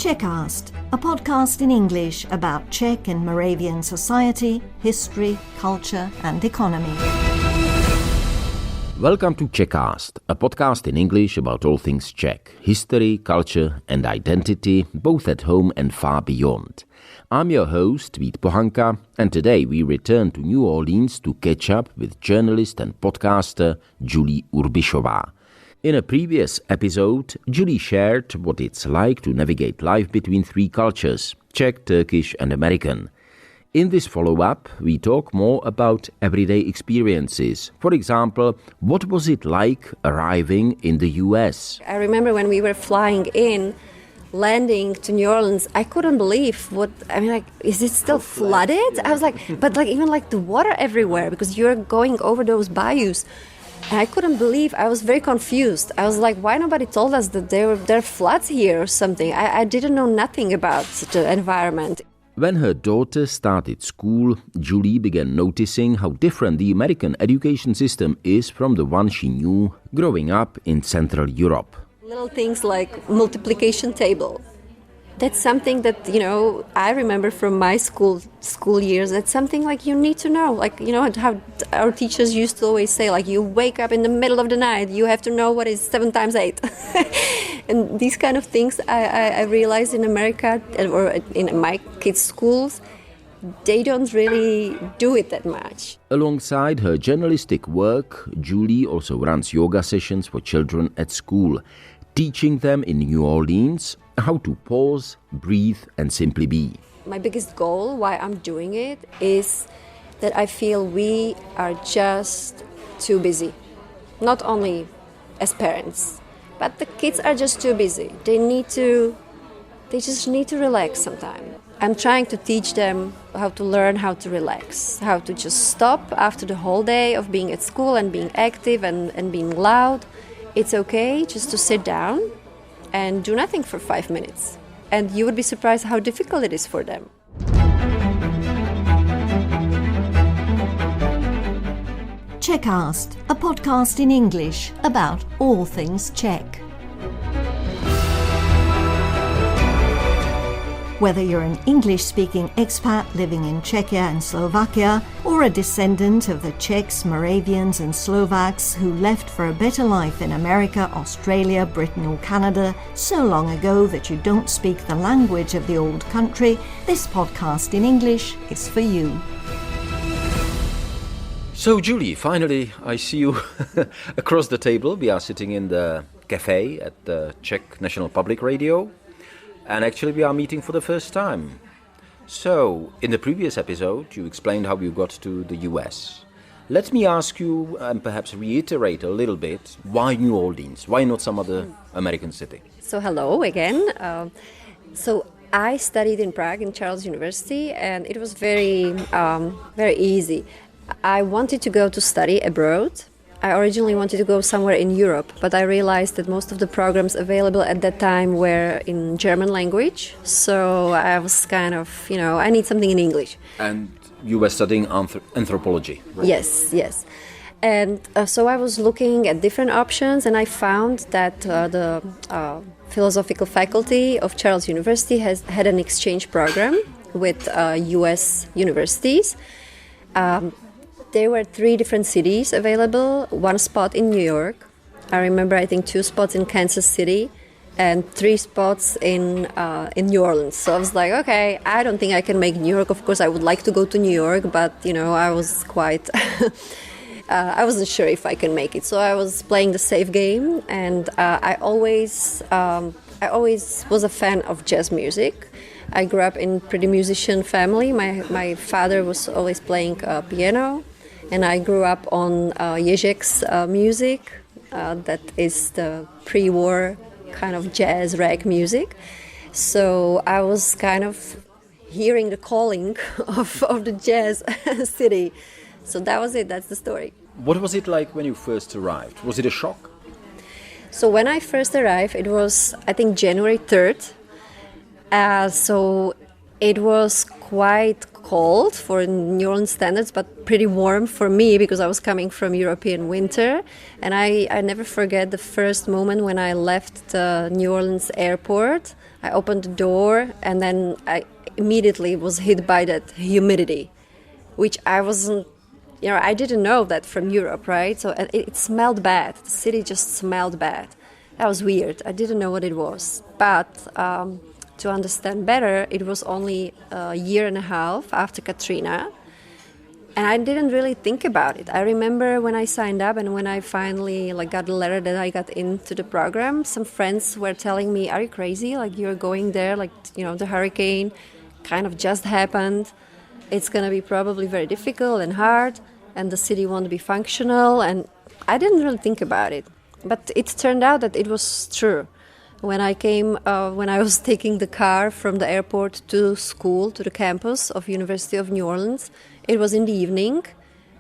Czechast, a podcast in English about Czech and Moravian society, history, culture and economy. Welcome to Czechast, a podcast in English about all things Czech, history, culture and identity, both at home and far beyond. I'm your host, Vít Pohanka, and today we return to New Orleans to catch up with journalist and podcaster Julie Urbišová. In a previous episode, Julie shared what it's like to navigate life between three cultures, Czech, Turkish and American. In this follow-up, we talk more about everyday experiences. For example, what was it like arriving in the US? I remember when we were flying in, landing to New Orleans, I couldn't believe is it still flooded? I was like, even the water everywhere because you're going over those bayous. And I couldn't believe, I was very confused. I was like, why nobody told us that there are floods here or something? I didn't know nothing about the environment. When her daughter started school, Julie began noticing how different the American education system is from the one she knew growing up in Central Europe. Little things like multiplication table. That's something that, I remember from my school years. That's something you need to know. How our teachers used to always say, you wake up in the middle of the night, you have to know what is 7 times 8. And these kind of things I realized in America or in my kids' schools, they don't really do it that much. Alongside her journalistic work, Julie also runs yoga sessions for children at school, teaching them in New Orleans how to pause, breathe and simply be. My biggest goal, why I'm doing it, is that I feel we are just too busy. Not only as parents, but the kids are just too busy. They just need to relax sometime. I'm trying to teach them how to learn how to relax, how to just stop after the whole day of being at school and being active and being loud. It's okay just to sit down and do nothing for 5 minutes. And you would be surprised how difficult it is for them. Czechast, a podcast in English about all things Czech. Whether you're an English-speaking expat living in Czechia and Slovakia, or a descendant of the Czechs, Moravians and Slovaks who left for a better life in America, Australia, Britain or Canada so long ago that you don't speak the language of the old country, this podcast in English is for you. So Julie, finally I see you across the table. We are sitting in the cafe at the Czech National Public Radio. And actually we are meeting for the first time. So, in the previous episode, you explained how you got to the US. Let me ask you, and perhaps reiterate a little bit, why New Orleans? Why not some other American city? So, hello again. So, I studied in Prague in Charles University, and it was very easy. I wanted to go to study abroad. I originally wanted to go somewhere in Europe, but I realized that most of the programs available at that time were in German language. So I was kind of, I need something in English. And you were studying anthropology, right? Yes. And so I was looking at different options, and I found that the philosophical faculty of Charles University had an exchange program with US universities. There were 3 different cities available, 1 spot in New York. I remember, 2 spots in Kansas City and 3 spots in New Orleans. So I was like, okay, I don't think I can make New York. Of course, I would like to go to New York, but, I was quite... I wasn't sure if I can make it. So I was playing the safe game, and I always was a fan of jazz music. I grew up in a pretty musician family. My father was always playing piano. And I grew up on Ježek's music, that is the pre-war kind of jazz rag music. So I was kind of hearing the calling of the jazz city. So that was it, that's the story. What was it like when you first arrived? Was it a shock? So when I first arrived, it was, January 3rd. So it was quite cold for New Orleans standards, but pretty warm for me because I was coming from European winter. And I never forget the first moment when I left the New Orleans airport. I opened the door and then I immediately was hit by that humidity, which I wasn't, I didn't know that from Europe, right? So it smelled bad. The city just smelled bad. That was weird. I didn't know what it was. But to understand better, it was only a year and a half after Katrina. And I didn't really think about it. I remember when I signed up and when I finally got a letter that I got into the program, some friends were telling me, are you crazy? You're going there, the hurricane kind of just happened. It's going to be probably very difficult and hard, and the city won't be functional. And I didn't really think about it. But it turned out that it was true. When I was taking the car from the airport to school, to the campus of University of New Orleans, it was in the evening.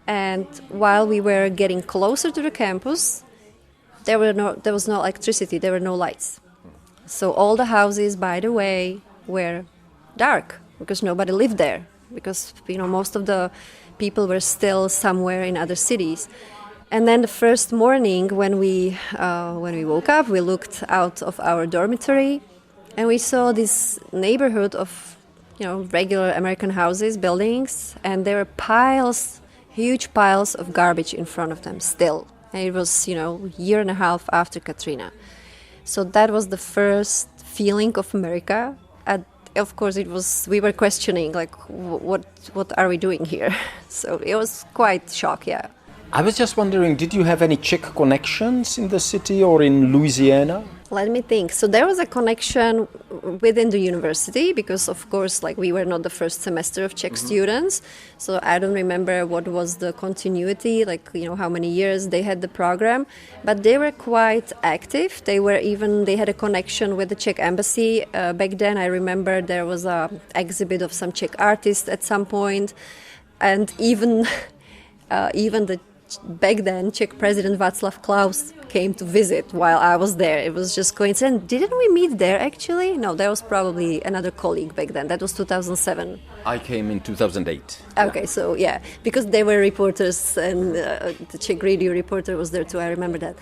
And while we were getting closer to the campus, there was no electricity, there were no lights. So all the houses, by the way, were dark because nobody lived there. Because most of the people were still somewhere in other cities. And then the first morning when we woke up, we looked out of our dormitory and we saw this neighborhood of regular American houses, buildings, and there were huge piles of garbage in front of them still. And it was a year and a half after Katrina. So that was the first feeling of America. Of course, we were questioning what are we doing here? So it was quite shock, yeah. I was just wondering, did you have any Czech connections in the city or in Louisiana? Let me think. So there was a connection within the university because, of course, we were not the first semester of Czech students. So I don't remember what was the continuity, how many years they had the program. But they were quite active. They had a connection with the Czech embassy. Back then, I remember there was an exhibit of some Czech artists at some point. And even back then, Czech President Václav Klaus came to visit while I was there. It was just coincidence. Didn't we meet there, actually? No, there was probably another colleague back then. That was 2007. I came in 2008. Okay, so yeah, because they were reporters and the Czech radio reporter was there too. I remember that.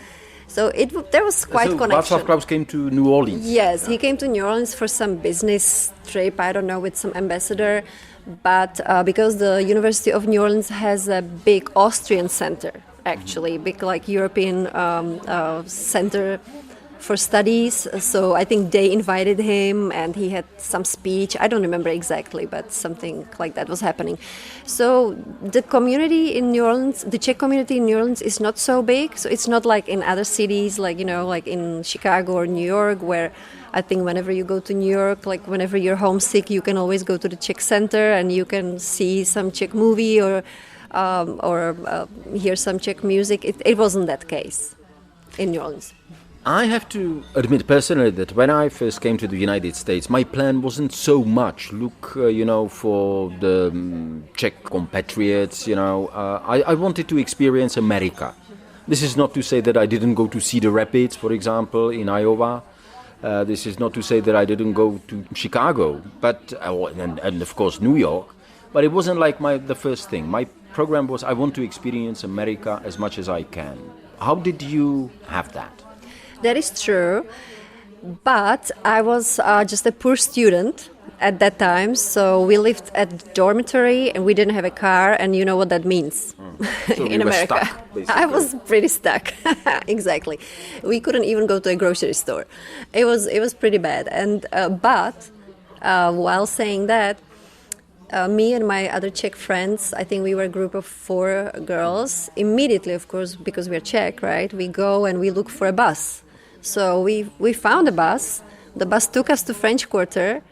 So there was quite connection. Václav Klaus came to New Orleans? Yes, he came to New Orleans for some business trip, I don't know, with some ambassador. But because the University of New Orleans has a big Austrian center, actually, big European center for studies. So I think they invited him and he had some speech. I don't remember exactly, but something like that was happening. So the community in New Orleans, the Czech community in New Orleans is not so big. So it's not like in other cities, like in Chicago or New York, where I think whenever you go to New York, whenever you're homesick, you can always go to the Czech Center and you can see some Czech movie or hear some Czech music. It wasn't that case in New Orleans. I have to admit personally that when I first came to the United States, my plan wasn't so much look, for the Czech compatriots, I wanted to experience America. This is not to say that I didn't go to Cedar Rapids, for example, in Iowa. This is not to say that I didn't go to Chicago, but and of course New York, but it wasn't the first thing. My program was I want to experience America as much as I can. How did you have that? That is true, but I was just a poor student at that time, so we lived at dormitory and we didn't have a car, and you know what that means. So in America. Stuck, basically. I was pretty stuck. Exactly. We couldn't even go to a grocery store. It was pretty bad. And but while saying that, me and my other Czech friends, I think we were a group of 4 girls. Immediately, of course, because we're Czech, right? We go and we look for a bus. So we found a bus. The bus took us to French Quarter,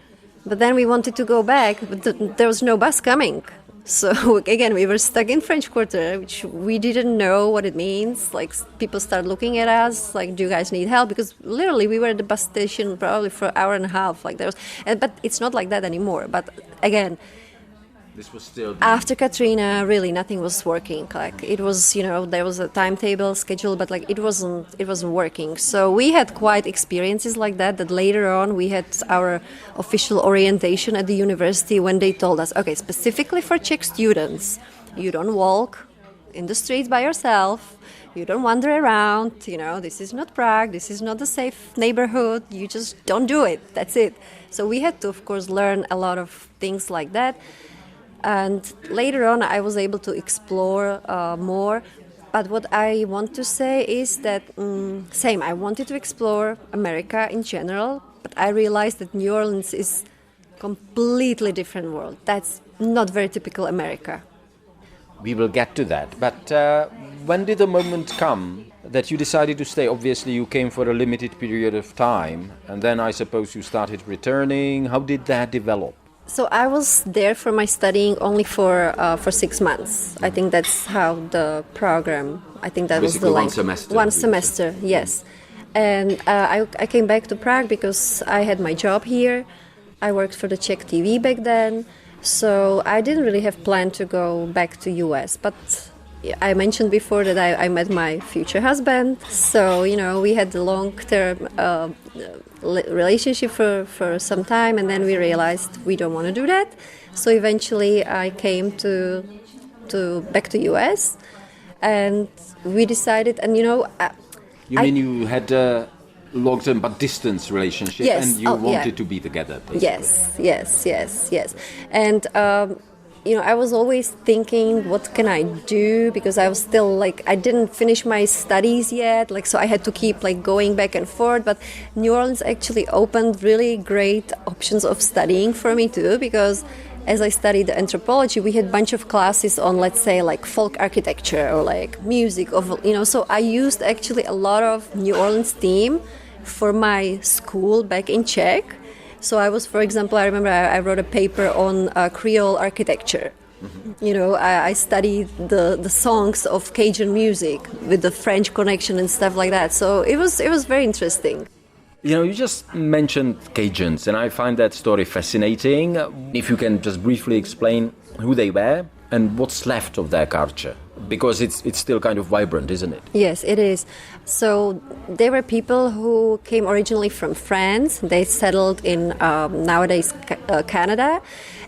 but then we wanted to go back, but there was no bus coming. So again, we were stuck in French Quarter, which we didn't know what it means. People started looking at us, do you guys need help? Because literally we were at the bus station probably for an hour and a half. But it's not like that anymore. But again, This was still... After Katrina, really nothing was working. Like it was, there was a timetable schedule, but like it wasn't working. So we had quite experiences like that. That later on we had our official orientation at the university when they told us, okay, specifically for Czech students, you don't walk in the streets by yourself. You don't wander around. This is not Prague. This is not a safe neighborhood. You just don't do it. That's it. So we had to, of course, learn a lot of things like that. And later on, I was able to explore more. But what I want to say is that, I wanted to explore America in general, but I realized that New Orleans is a completely different world. That's not very typical America. We will get to that. But when did the moment come that you decided to stay? Obviously, you came for a limited period of time, and then I suppose you started returning. How did that develop? So I was there for my studying only for 6 months. I think that's how the program. I think that basically was the one length. semester. One semester, yes. And I came back to Prague because I had my job here. I worked for the Czech TV back then, so I didn't really have planned to go back to US. But I mentioned before that I met my future husband. So we had a long-term relationship for some time, and then we realized we don't want to do that. So eventually I came back to US, and we decided. And you mean you had a long-term but distance relationship, yes, and you wanted to be together, basically. Yes. And I was always thinking, what can I do? Because I was still I didn't finish my studies yet, so I had to keep going back and forth. But New Orleans actually opened really great options of studying for me too, because as I studied anthropology, we had a bunch of classes on, let's say, folk architecture or music, so I used actually a lot of New Orleans theme for my school back in Czech. So I was, for example, I remember I wrote a paper on Creole architecture. Mm-hmm. I studied the songs of Cajun music with the French connection and stuff like that. So it was very interesting. You just mentioned Cajuns, and I find that story fascinating. If you can just briefly explain who they were and what's left of their culture. Because it's still kind of vibrant, isn't it? Yes, it is. So there were people who came originally from France. They settled in nowadays Canada,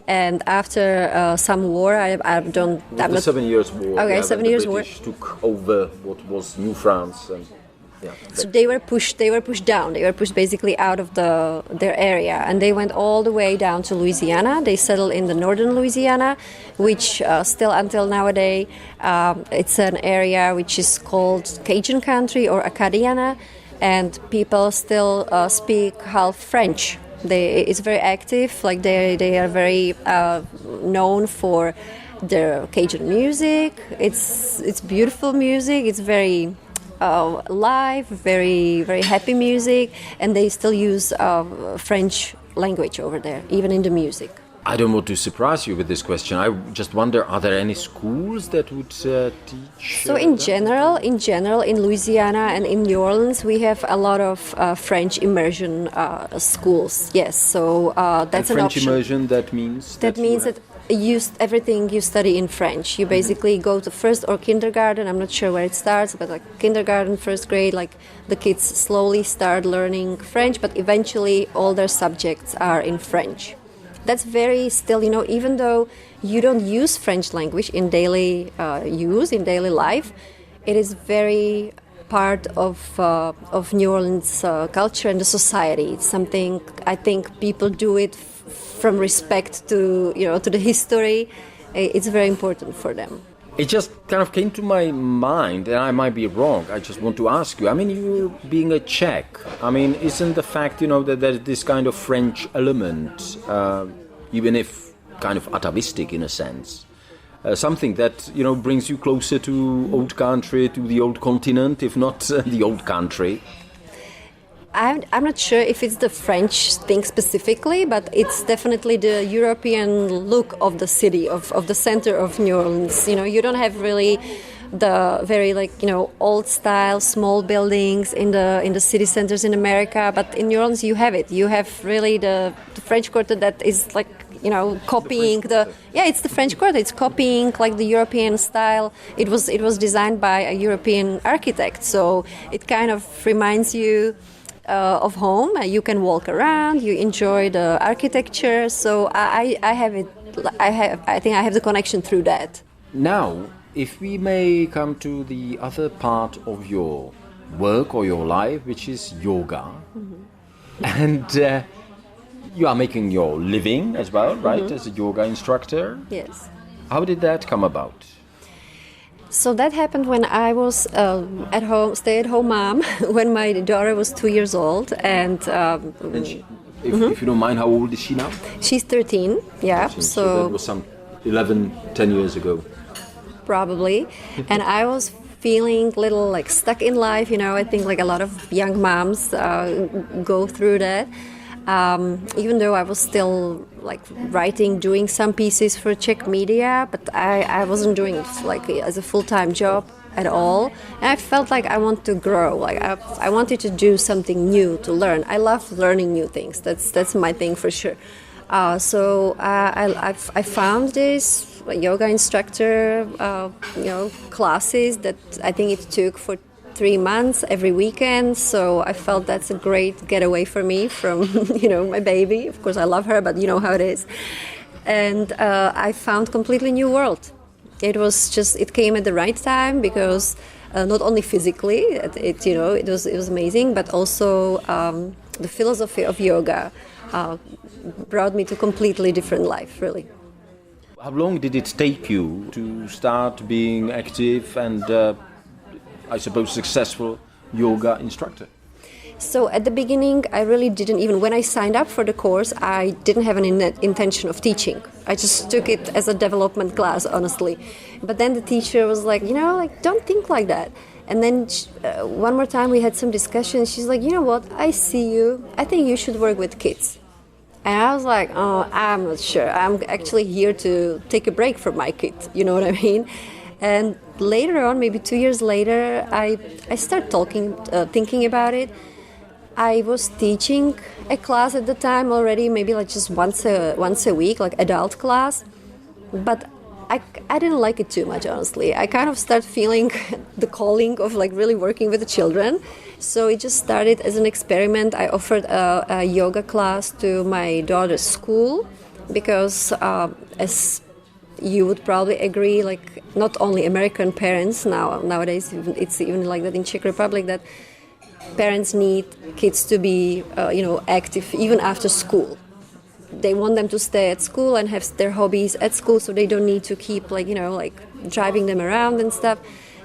and after some war, the 7 Years' War. Okay, 7 Years' War. The British took over what was New France and. Yeah, so they were pushed down. They were pushed basically out of their area, and they went all the way down to Louisiana. They settled in the northern Louisiana, which still until nowadays it's an area which is called Cajun country or Acadiana, and people still speak half French. It's very active. They are very known for their Cajun music. It's beautiful music. It's very live, very, very happy music, and they still use French language over there, even in the music. I don't want to surprise you with this question. I just wonder, are there any schools that would teach? So in general, in Louisiana and in New Orleans, we have a lot of French immersion schools. Yes, so that's an French option. immersion, that means? That means that everything you study in French. You basically go to first or kindergarten. I'm not sure where it starts, but kindergarten, first grade, the kids slowly start learning French, but eventually all their subjects are in French. That's very still, even though you don't use French language in daily use, in daily life, it is very part of New Orleans culture and the society. It's something I think people do it from respect to the history. It's very important for them. It just kind of came to my mind, and I might be wrong. I just want to ask you. You being a Czech, isn't the fact that there's this kind of French element, even if kind of atavistic in a sense, something that brings you closer to old country, to the old continent, if not the old country? I'm not sure if it's the French thing specifically, but it's definitely the European look of the city, of the center of New Orleans. You don't have really the very old style small buildings in the city centers in America, but in New Orleans you have it. You have really the French Quarter that is copying it's the French Quarter. It's copying like the European style. It was designed by a European architect, so it kind of reminds you of home. You can walk around, you enjoy the architecture. So I think I have the connection through that. Now, if we may come to the other part of your work or your life, which is yoga, and you are making your living as well, right, as a yoga instructor? Yes. How did that come about? So that happened when I was at home, stay-at-home mom, when my daughter was 2 years old. And if you don't mind, how old is she now? She's 13, yeah. So that was some 10 years ago. Probably. And I was feeling a little like stuck in life, I think like a lot of young moms go through that. Even though I was still like writing, doing some pieces for Czech media, but I wasn't doing it like as a full-time job at all. And I felt like I want to grow. Like I wanted to do something new, to learn. I love learning new things. That's my thing for sure. So I found this yoga instructor, classes that I think it took for 3 months every weekend. So I felt that's a great getaway for me from, my baby. Of course, I love her, but you know how it is. And I found completely new world. It came at the right time because not only physically, it was amazing, but also the philosophy of yoga brought me to a completely different life, really. How long did it take you to start being active and I suppose successful yoga instructor? So at the beginning, I really didn't even, when I signed up for the course, I didn't have an intention of teaching. I just took it as a development class, honestly. But then the teacher was like, don't think like that. And then one more time we had some discussion. She's like, you know what, I see you. I think you should work with kids. And I was like, oh, I'm not sure. I'm actually here to take a break from my kid. You know what I mean? And later on, maybe 2 years later, I started thinking about it. I was teaching a class at the time already, maybe like just once a week, like adult class. But I didn't like it too much, honestly. I kind of started feeling the calling of like really working with the children. So it just started as an experiment. I offered a yoga class to my daughter's school because as you would probably agree, like not only American parents nowadays, it's even like that in Czech Republic, that parents need kids to be, active even after school. They want them to stay at school and have their hobbies at school, so they don't need to keep driving them around and stuff.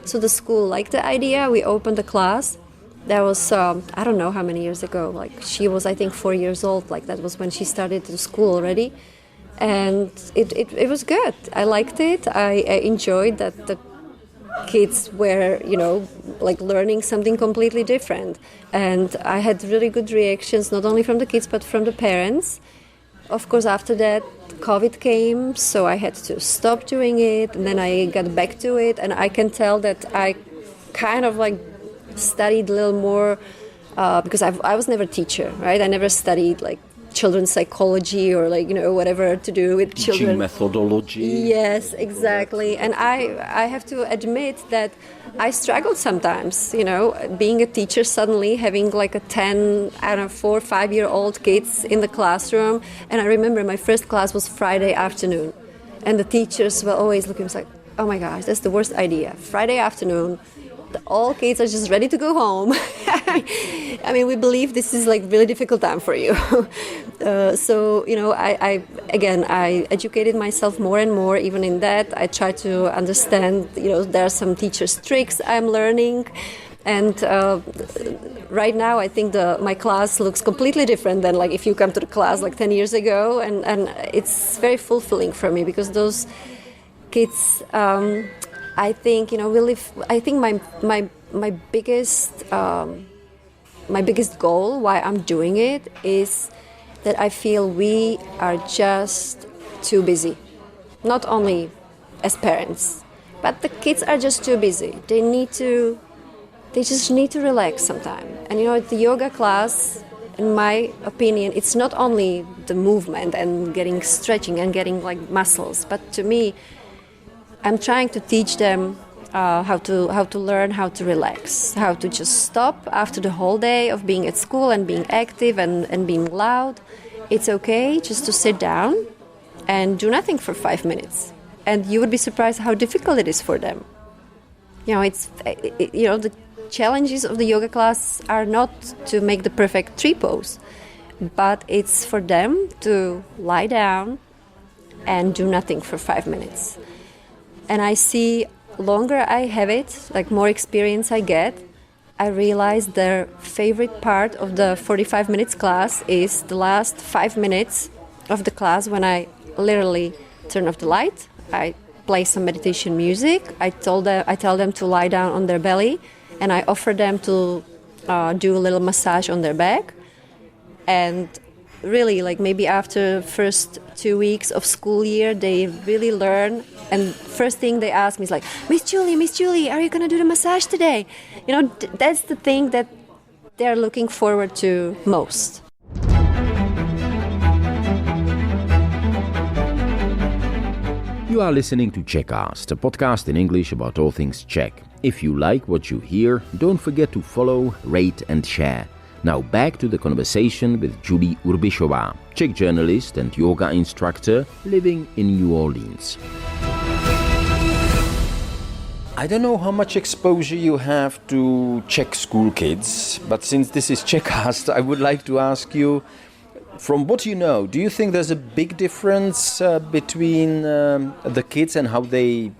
So the school liked the idea. We opened a class. That was, I don't know how many years ago. Like she was, I think, 4 years old. Like that was when she started to school already. And it was good. I liked it. I enjoyed that the kids were, learning something completely different. And I had really good reactions, not only from the kids, but from the parents. Of course, after that, COVID came, so I had to stop doing it. And then I got back to it. And I can tell that I kind of studied a little more because I was never a teacher, right? I never studied children's psychology or whatever to do with children. Teaching methodology. Yes, exactly. And I have to admit that I struggled sometimes, being a teacher, suddenly having a 4 or 5 year old kids in the classroom. And I remember my first class was Friday afternoon. And the teachers were always looking like, oh my gosh, that's the worst idea. Friday afternoon, all kids are just ready to go home. I mean, we believe this is really difficult time for you. So, I educated myself more and more, even in that. I try to understand, there are some teachers' tricks I'm learning. And right now, I think my class looks completely different than if you come to the class 10 years ago. And it's very fulfilling for me because those kids... I think I think my biggest goal why I'm doing it is that I feel we are just too busy. Not only as parents, but the kids are just too busy. They just need to relax sometime. And at the yoga class, in my opinion, it's not only the movement and getting stretching and getting like muscles, but to me, I'm trying to teach them how to learn how to relax, how to just stop after the whole day of being at school and being active and being loud. It's okay just to sit down and do nothing for 5 minutes. And you would be surprised how difficult it is for them. The challenges of the yoga class are not to make the perfect tree pose, but it's for them to lie down and do nothing for 5 minutes. And I see longer I have it, like more experience I get, I realize their favorite part of the 45 minutes class is the last 5 minutes of the class when I literally turn off the light, I play some meditation music, I tell them to lie down on their belly, and I offer them to do a little massage on their back. And really, like maybe after first 2 weeks of school year, they really learn. And first thing they ask me is like, Miss Julie, are you going to do the massage today? That's the thing that they're looking forward to most. You are listening to Czechast, a podcast in English about all things Czech. If you like what you hear, don't forget to follow, rate and share. Now back to the conversation with Julie Urbišová, Czech journalist and yoga instructor living in New Orleans. I don't know how much exposure you have to Czech school kids, but since this is Czechast, I would like to ask you, from what you know, do you think there's a big difference between the kids and how they,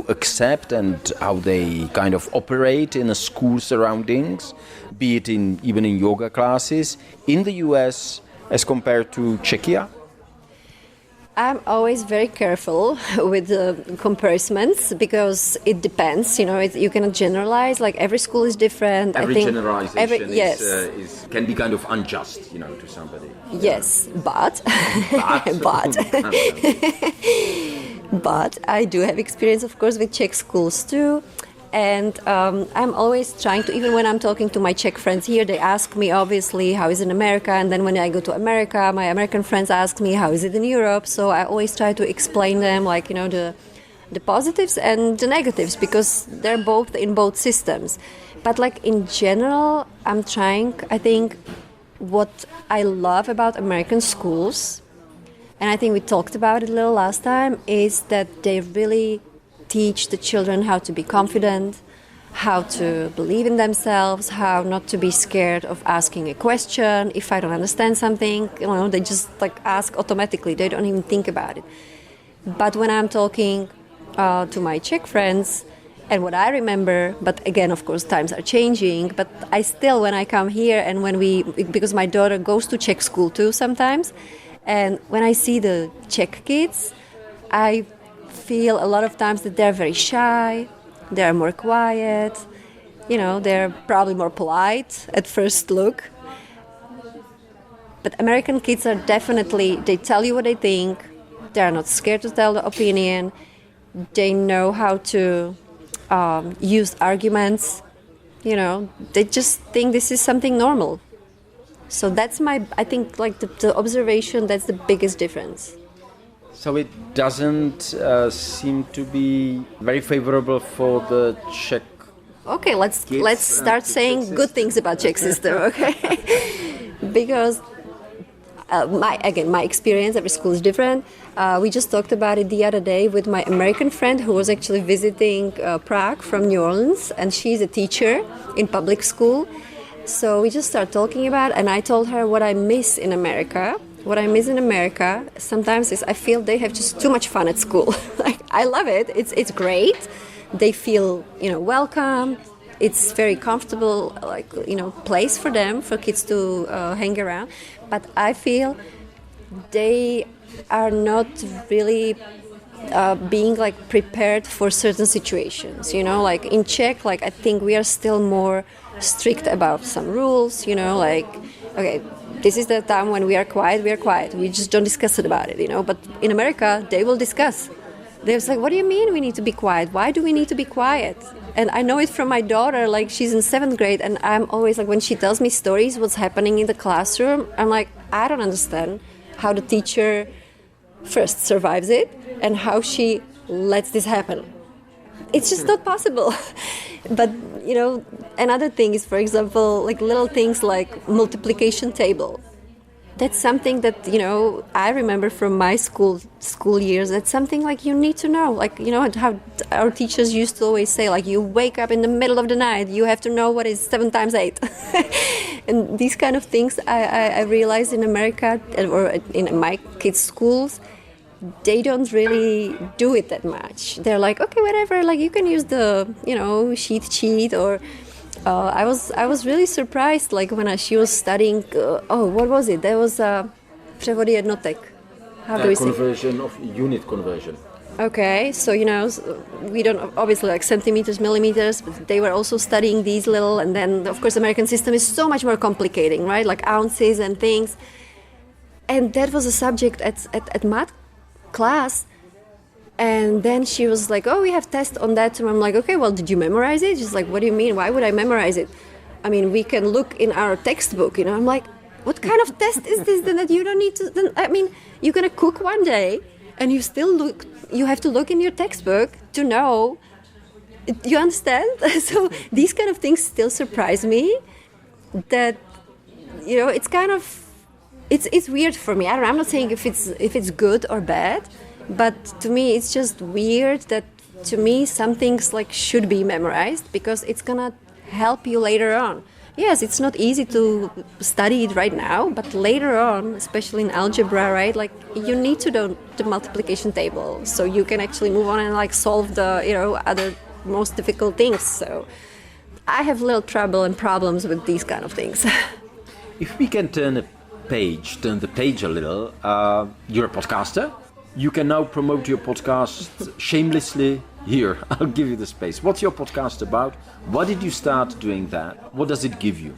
accept and how they kind of operate in a school surroundings, be it even in yoga classes, in the US as compared to Czechia? I'm always very careful with the comparisons because it depends. You cannot generalize. Like every school is different. Every generalization yes. can be kind of unjust, to somebody. Yes, but but I do have experience, of course, with Czech schools too. And I'm always trying to, even when I'm talking to my Czech friends here, they ask me, obviously, how is it in America? And then when I go to America, my American friends ask me, how is it in Europe? So I always try to explain them, the positives and the negatives, because they're both in both systems. But in general, I think what I love about American schools, and I think we talked about it a little last time, is that they really teach the children how to be confident, how to believe in themselves, how not to be scared of asking a question. If I don't understand something, they just ask automatically. They don't even think about it. But when I'm talking to my Czech friends, and what I remember, but again, of course, times are changing, but I still, when I come here and because my daughter goes to Czech school too sometimes, and when I see the Czech kids, I feel a lot of times that they're very shy, they're more quiet, they're probably more polite at first look. But American kids are definitely, they tell you what they think, they're not scared to tell the opinion, they know how to use arguments, they just think this is something normal. So that's I think the observation, that's the biggest difference. So it doesn't seem to be very favorable for the Czech. Okay, let's start saying good things about Czech system, okay? Because my experience, every school is different. We just talked about it the other day with my American friend who was actually visiting Prague from New Orleans, and she's a teacher in public school. So we just started talking about it, and I told her what I miss in America. What I miss in America sometimes is I feel they have just too much fun at school. I love it. It's great. They feel welcome. It's very comfortable place for them, for kids to hang around. But I feel they are not really being prepared for certain situations. In Czech, I think we are still more strict about some rules. Okay, this is the time when we are quiet. We just don't discuss it about it, But in America, they will discuss. They're what do you mean we need to be quiet? Why do we need to be quiet? And I know it from my daughter, like she's in 7th grade, and I'm always like, when she tells me stories, what's happening in the classroom, I'm like, I don't understand how the teacher first survives it and how she lets this happen. It's just not possible. But, you know, another thing is, for example, like little things like multiplication table. That's something that, you know, I remember from my school years. That's something like you need to know. Like, you know, how our teachers used to always say, like, you wake up in the middle of the night, you have to know what is 7 times 8. And these kind of things I realized in America or in my kids' schools, they don't really do it that much. They're like, okay, whatever, like you can use the, you know, sheet or... I was really surprised, like when she was studying. What was it? There was převody jednotek. How do we say? Conversion of unit conversion. Okay, so you know, we don't obviously like centimeters, millimeters. But they were also studying these little, and then of course, American system is so much more complicating, right? Like ounces and things. And that was a subject at math class. And then she was like, oh, we have tests on that. And I'm like, okay, well, did you memorize it? She's like, what do you mean? Why would I memorize it? I mean, we can look in our textbook, you know. I'm like, what kind of test is this then that you don't need to... Then, I mean, you're going to cook one day and you have to look in your textbook to know. You understand? So these kind of things still surprise me that, you know, it's kind of... It's weird for me. I'm not saying if it's good or bad. But to me, it's just weird that, to me, some things like should be memorized because it's gonna help you later on. Yes, it's not easy to study it right now, but later on, especially in algebra, right? Like you need to know the multiplication table so you can actually move on and like solve the, you know, other most difficult things. So I have little trouble and problems with these kind of things. If we can turn the page a little, you're a podcaster. You can now promote your podcast shamelessly here. I'll give you the space. What's your podcast about? Why did you start doing that? What does it give you?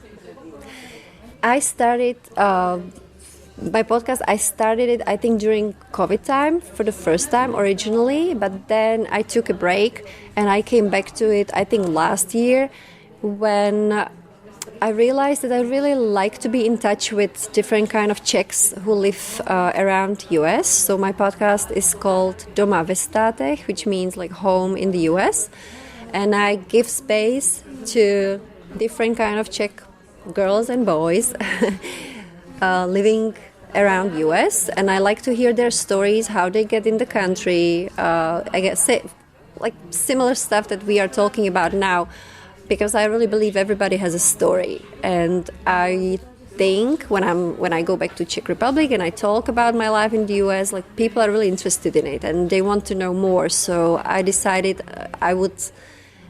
I started my podcast. I started it, I think, during COVID time for the first time originally. But then I took a break and I came back to it, I think, last year when I realized that I really like to be in touch with different kind of Czechs who live around US. So my podcast is called Doma ve státech, which means like home in the US. And I give space to different kind of Czech girls and boys living around US. And I like to hear their stories, how they get in the country. I guess like similar stuff that we are talking about now. Because I really believe everybody has a story, and I think when I go back to Czech Republic and I talk about my life in the US, like people are really interested in it and they want to know more. So I decided I would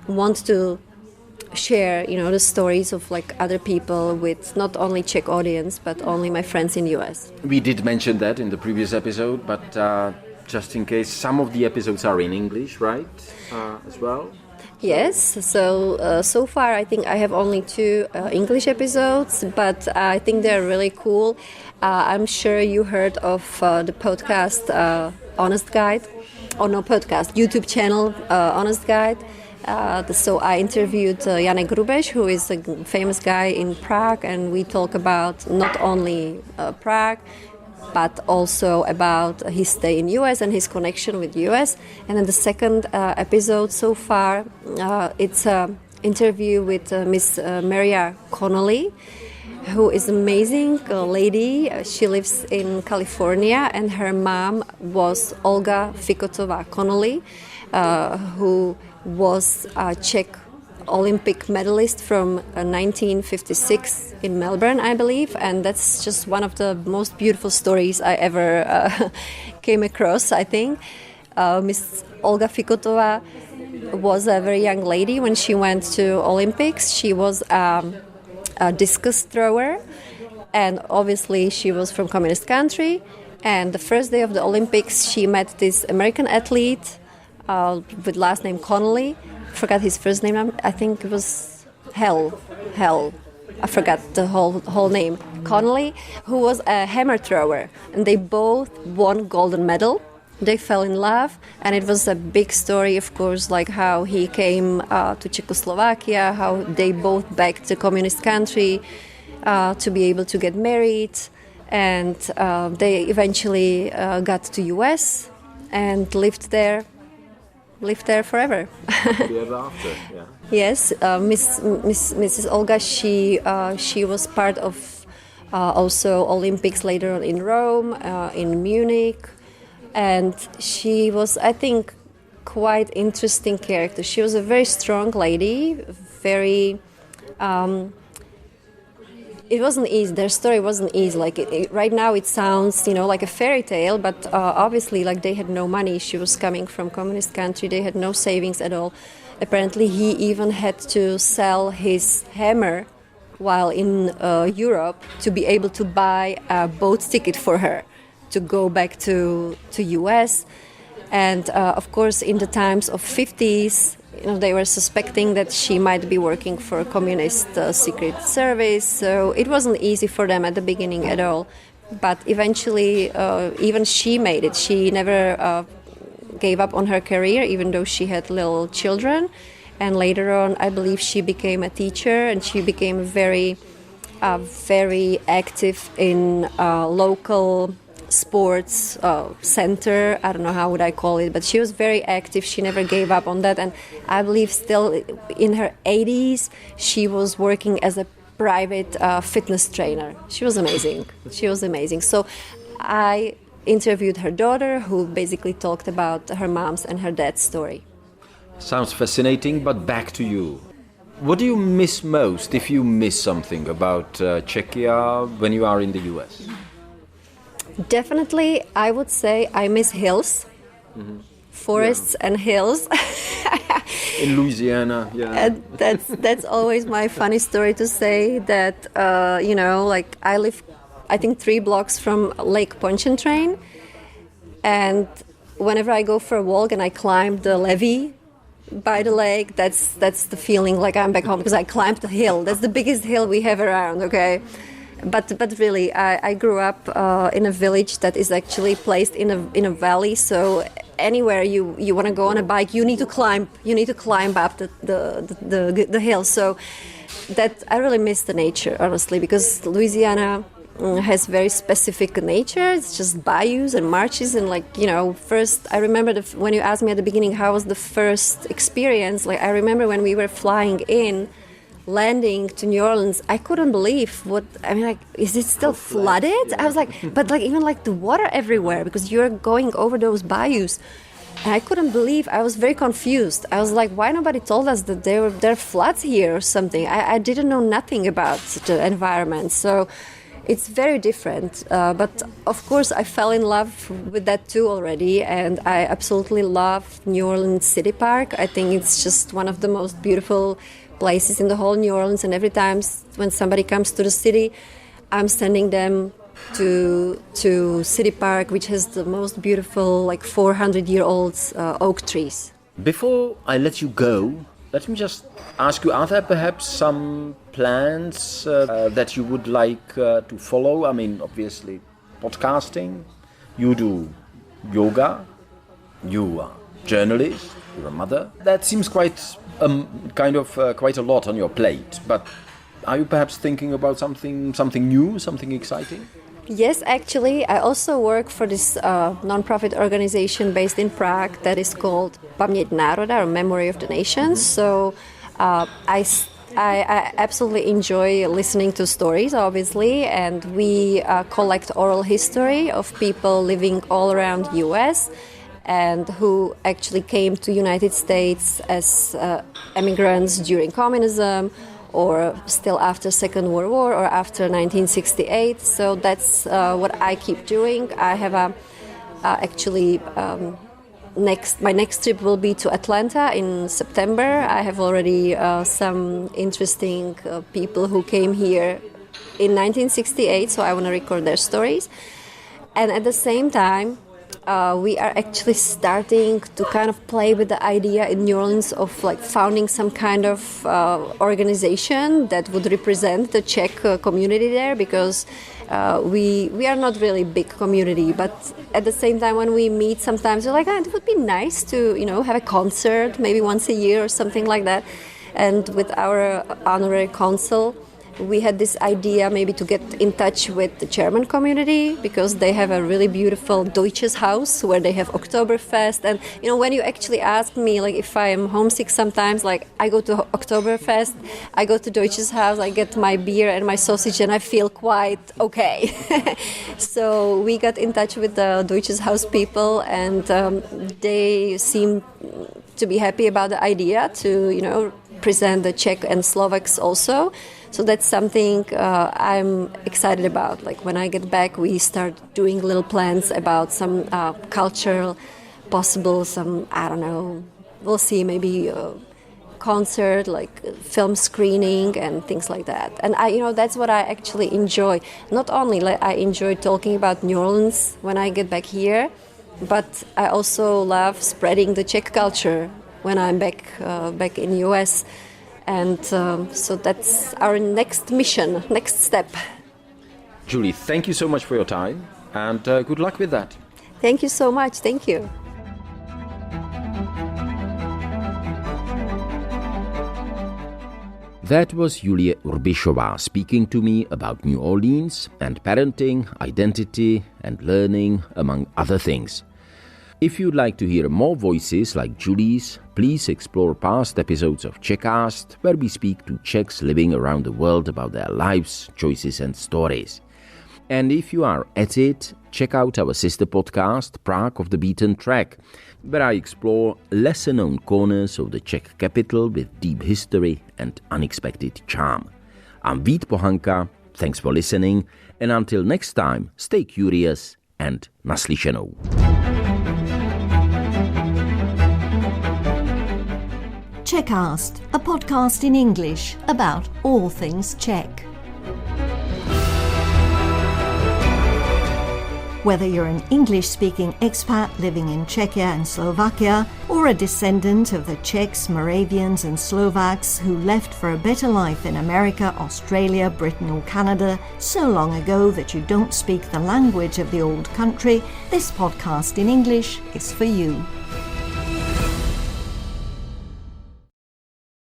want to share, you know, the stories of like other people with not only Czech audience but only my friends in the US. We did mention that in the previous episode, but just in case, some of the episodes are in English, right? As well. Yes, so far I think I have only 2 English episodes, but I think they're really cool. I'm sure you heard of the podcast Honest Guide, or no podcast, YouTube channel Honest Guide. So I interviewed Janek Rubesh, who is a famous guy in Prague, and we talk about not only Prague, but also about his stay in US and his connection with US. And then the second episode so far, it's an interview with Miss Maria Connolly, who is an amazing lady. She lives in California, and her mom was Olga Fikotová Connolly, who was a Czech Olympic medalist from 1956 in Melbourne, I believe, and that's just one of the most beautiful stories I ever came across, I think. Miss Olga Fikotová was a very young lady when she went to Olympics. She was a discus thrower, and obviously she was from communist country, and the first day of the Olympics she met this American athlete with last name Connolly. Forgot his first name. I think it was Hell. I forgot the whole name. Connolly, who was a hammer thrower, and they both won golden medal They fell in love, and it was a big story, of course, like how he came to Czechoslovakia, how they both begged the communist country to be able to get married, and they eventually got to US and lived there forever. Ever after, yeah. Yes, Mrs. Olga, she was part of also Olympics later on in Rome, in Munich, and she was, I think, quite interesting character. She was a very strong lady, very. It wasn't easy. Their story wasn't easy. Like right now, it sounds, like a fairy tale. But obviously, like they had no money. She was coming from communist country. They had no savings at all. Apparently, he even had to sell his hammer while in Europe to be able to buy a boat ticket for her to go back to US. And of course, in the times of 50s, they were suspecting that she might be working for a communist secret service. So it wasn't easy for them at the beginning at all. But eventually, even she made it. She never gave up on her career, even though she had little children. And later on, I believe she became a teacher, and she became very active in local sports center. I don't know how would I call it, but she was very active. She never gave up on that, and I believe still in her 80s she was working as a private fitness trainer. She was amazing. So I interviewed her daughter, who basically talked about her mom's and her dad's story. Sounds fascinating, but back to you. What do you miss most, if you miss something about Czechia when you are in the US? Definitely, I would say I miss hills, forests and hills. In Louisiana, yeah. And that's always my funny story to say that, like I live, I think 3 blocks from Lake Pontchartrain, and whenever I go for a walk and I climb the levee by the lake, that's the feeling like I'm back home, because I climbed the hill. That's the biggest hill we have around, okay? But really, I grew up in a village that is actually placed in a valley. So anywhere you want to go on a bike, you need to climb. You need to climb up the hill. So that I really miss the nature, honestly, because Louisiana has very specific nature. It's just bayous and marshes, and first I remember when you asked me at the beginning how was the first experience. Like I remember when we were flying in. Landing to New Orleans, I couldn't believe is it still flooded? Yeah. I was like, but even the water everywhere, because you're going over those bayous. And I couldn't believe, I was very confused. I was like, why nobody told us that there are floods here or something? I didn't know nothing about the environment. So it's very different. But of course, I fell in love with that too already. And I absolutely love New Orleans City Park. I think it's just one of the most beautiful places in the whole New Orleans, and every time when somebody comes to the city, I'm sending them to City Park, which has the most beautiful 400-year-old oak trees. Before I let you go, let me just ask you, are there perhaps some plans that you would like to follow? I mean, obviously, podcasting, you do yoga, you are a journalist, you're a mother. That seems quite a lot on your plate, but are you perhaps thinking about something new, something exciting? Yes, actually, I also work for this non-profit organization based in Prague that is called Paměť národa, or Memory of the Nations. So I absolutely enjoy listening to stories, obviously, and we collect oral history of people living all around US and who actually came to United States as immigrants during communism, or still after Second World War, or after 1968. So that's what I keep doing. I have my next trip will be to Atlanta in September. I have already some interesting people who came here in 1968, so I want to record their stories. And at the same time, we are actually starting to kind of play with the idea in New Orleans of like founding some kind of organization that would represent the Czech community there, because we are not really big community, but at the same time when we meet sometimes we're like, it would be nice to, have a concert maybe once a year or something like that. And with our honorary consul, we had this idea maybe to get in touch with the German community, because they have a really beautiful Deutsches Haus where they have Oktoberfest. And, when you actually ask me, like, if I am homesick sometimes, like, I go to Oktoberfest, I go to Deutsches Haus, I get my beer and my sausage, and I feel quite okay. So we got in touch with the Deutsches Haus people, and they seem to be happy about the idea to, present the Czech and Slovaks also. So that's something I'm excited about. Like when I get back, we start doing little plans about some cultural, possible, we'll see, maybe a concert, like film screening and things like that. And that's what I actually enjoy. Not only I enjoy talking about New Orleans when I get back here, but I also love spreading the Czech culture when I'm back in the US. And so that's our next mission, next step. Julie, thank you so much for your time, and good luck with that. Thank you so much. Thank you. That was Julie Urbišová speaking to me about New Orleans and parenting, identity and learning, among other things. If you'd like to hear more voices like Julie's, please explore past episodes of Czechast, where we speak to Czechs living around the world about their lives, choices and stories. And if you are at it, check out our sister podcast, Prague Off the Beaten Track, where I explore lesser-known corners of the Czech capital with deep history and unexpected charm. I'm Vít Pohanka, thanks for listening, and until next time, stay curious and naslyšenou. Czechast, a podcast in English about all things Czech. Whether you're an English-speaking expat living in Czechia and Slovakia, or a descendant of the Czechs, Moravians and Slovaks who left for a better life in America, Australia, Britain or Canada so long ago that you don't speak the language of the old country, this podcast in English is for you.